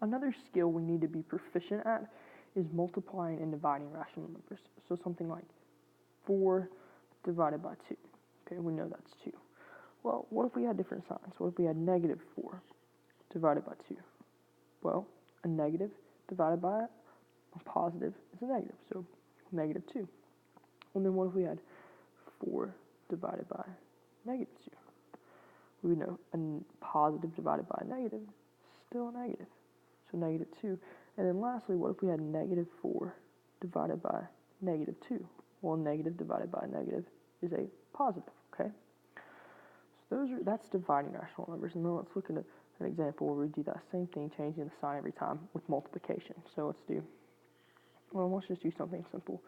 Another skill we need to be proficient at is multiplying and dividing rational numbers. So something like 4 divided by 2. Okay, we know that's 2. Well, what if we had different signs? What if we had negative 4 divided by 2? Well, a negative divided by a positive is a negative, so negative 2. And then what if we had 4 divided by negative 2? We would know a positive divided by a negative is still a negative, so negative 2. And then lastly, what if we had negative 4 divided by negative 2? Well, negative divided by negative is a positive, okay? So that's dividing rational numbers. And then let's look at an example where we do that same thing, changing the sign every time with multiplication. So let's just do something simple.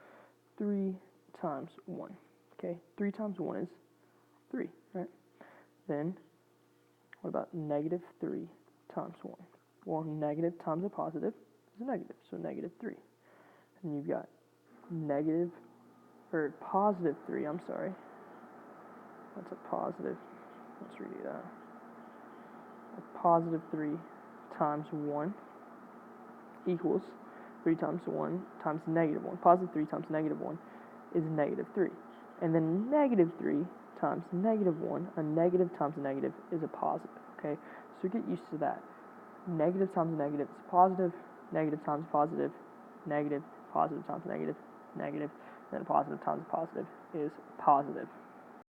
3 times 1, okay? 3 times 1 is 3, right? Then, what about negative 3 times 1? Well, negative times a positive is a negative, so negative 3. And you've got positive 3, I'm sorry. That's a positive. Let's redo that. A positive 3 times 1 equals 3 times 1 times negative 1. Positive 3 times negative 1 is negative 3. And then negative 3 times negative 1, a negative times a negative is a positive, okay? So get used to that. Negative times a negative is positive, negative times positive, negative, positive times negative, negative, and then positive times positive is positive.